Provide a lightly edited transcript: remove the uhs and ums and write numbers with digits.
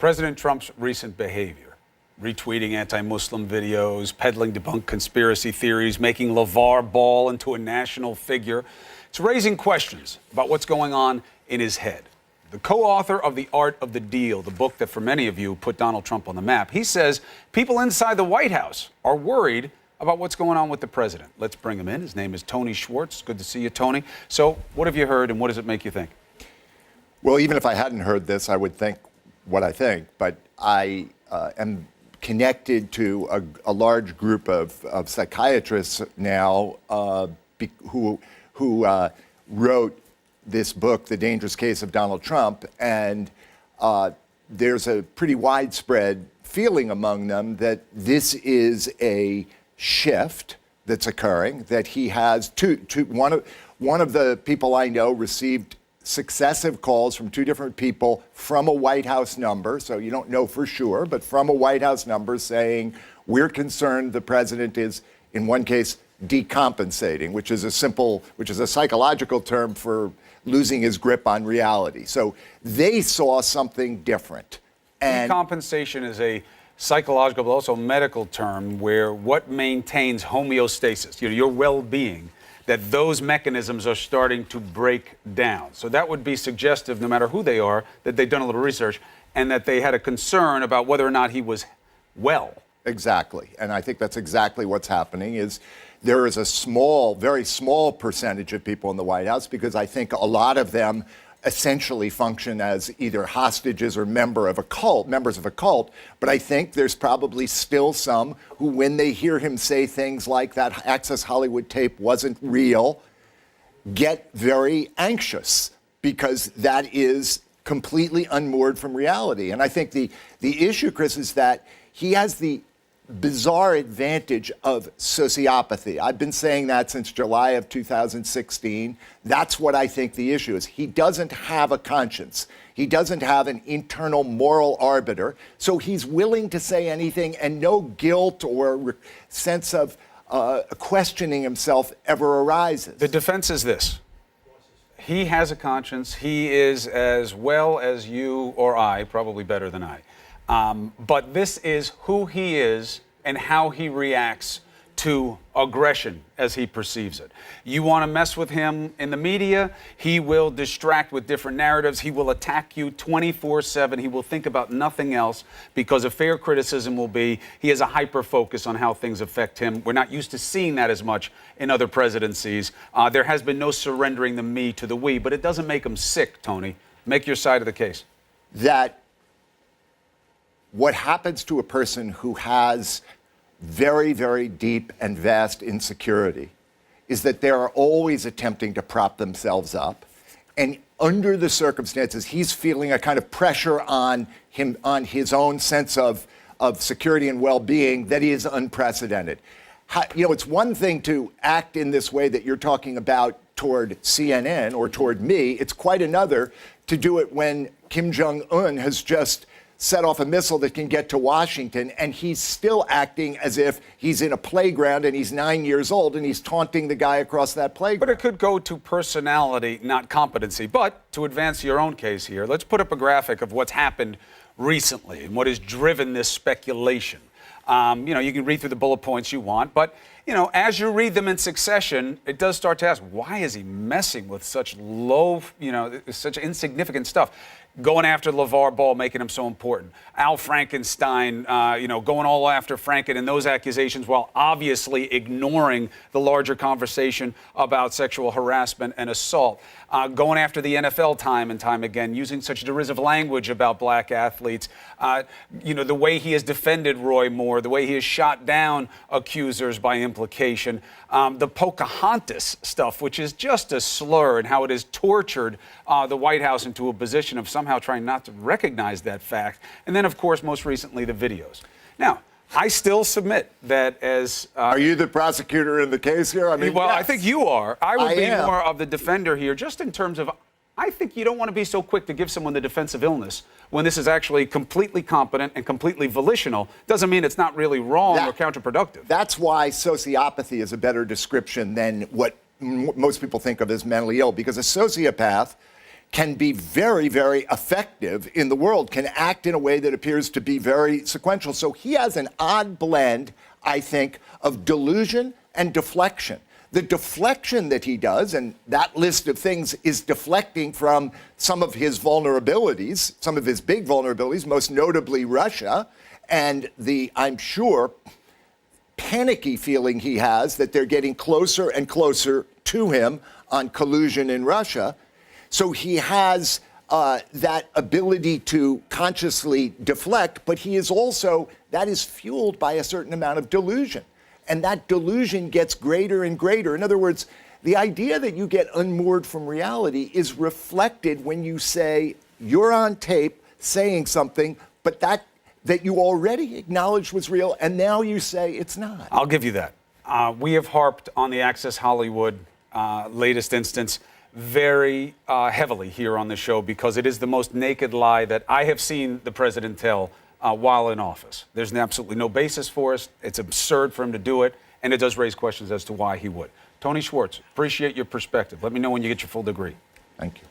President Trump's recent behavior, retweeting anti-Muslim videos, peddling debunked conspiracy theories, making LeVar Ball into a national figure, it's raising questions about what's going on in his head. The co-author of The Art of the Deal, the book that for many of you put Donald Trump on the map, he says people inside the White House are worried about what's going on with the president. Let's bring him in. His name is Tony Schwartz. Good to see you, Tony. So what have you heard and what does it make you think? Well, even if I hadn't heard this, I would think what I think, but I am connected to a large group of psychiatrists now who wrote this book, The Dangerous Case of Donald Trump, and there's a pretty widespread feeling among them that this is a shift that's occurring, that he has one of the people I know received successive calls from two different people from a White House number, so you don't know for sure, but from a White House number saying, we're concerned the president is, in one case, decompensating, which is a psychological term for losing his grip on reality. So they saw something different. And decompensation is a psychological, but also medical term where what maintains homeostasis, your well-being, that those mechanisms are starting to break down. So that would be suggestive, no matter who they are, that they've done a little research and that they had a concern about whether or not he was well. Exactly. And I think that's exactly what's happening. Is there is a small, very small percentage of people in the White House, because I think a lot of them essentially function as either hostages or members of a cult. But I think there's probably still some who, when they hear him say things like that Access Hollywood tape wasn't real, get very anxious, because that is completely unmoored from reality. And I think the issue, Chris, is that he has the bizarre advantage of sociopathy. I've been saying that since July of 2016. That's what I think the issue is. He doesn't have a conscience. He doesn't have an internal moral arbiter. So he's willing to say anything, and no guilt or sense of questioning himself ever arises. The defense is this. He has a conscience. He is as well as you or I, probably better than I. But this is who he is and how he reacts to aggression as he perceives it. You want to mess with him in the media, he will distract with different narratives. He will attack you 24/7. He will think about nothing else, because a fair criticism will be he has a hyper focus on how things affect him. We're not used to seeing that as much in other presidencies. There has been no surrendering the me to the we, but it doesn't make him sick, Tony. Make your side of the case. That what happens to a person who has very, very deep and vast insecurity is that they are always attempting to prop themselves up. And under the circumstances, he's feeling a kind of pressure on him, on his own sense of security and well-being that is unprecedented. It's one thing to act in this way that you're talking about toward CNN or toward me. It's quite another to do it when Kim Jong-un has just set off a missile that can get to Washington, and he's still acting as if he's in a playground and he's 9 years old and he's taunting the guy across that playground. But it could go to personality, not competency. But to advance your own case here, let's put up a graphic of what's happened recently and what has driven this speculation. You can read through the bullet points you want, but as you read them in succession, it does start to ask, why is he messing with such low, such insignificant stuff? Going after LeVar Ball, making him so important. Al Frankenstein, going all after Franken and those accusations, while obviously ignoring the larger conversation about sexual harassment and assault. Going after the NFL time and time again, using such derisive language about black athletes. The way he has defended Roy Moore, the way he has shot down accusers by implication. The Pocahontas stuff, which is just a slur, and how it has tortured the White House into a position of somehow trying not to recognize that fact. And then, of course, most recently, the videos. Now, I still submit that as... Are you the prosecutor in the case here? Well, yes. I think you are. I would be am. more of the defender here, just in terms of... I think you don't want to be so quick to give someone the defense of illness when this is actually completely competent and completely volitional. Doesn't mean it's not really wrong or counterproductive. That's why sociopathy is a better description than what most people think of as mentally ill, because a sociopath can be very, very effective in the world, can act in a way that appears to be very sequential. So he has an odd blend, I think, of delusion and deflection. The deflection that he does, and that list of things is deflecting from some of his vulnerabilities, some of his big vulnerabilities, most notably Russia, and the, I'm sure, panicky feeling he has that they're getting closer and closer to him on collusion in Russia. So he has that ability to consciously deflect, but he is also, that is fueled by a certain amount of delusion. And that delusion gets greater and greater. In other words, the idea that you get unmoored from reality is reflected when you say you're on tape saying something, but that you already acknowledged was real, and now you say it's not. I'll give you that. We have harped on the Access Hollywood latest instance very heavily here on the show because it is the most naked lie that I have seen the president tell while in office. There's absolutely no basis for it. It's absurd for him to do it, and it does raise questions as to why he would. Tony Schwartz, appreciate your perspective. Let me know when you get your full degree. Thank you.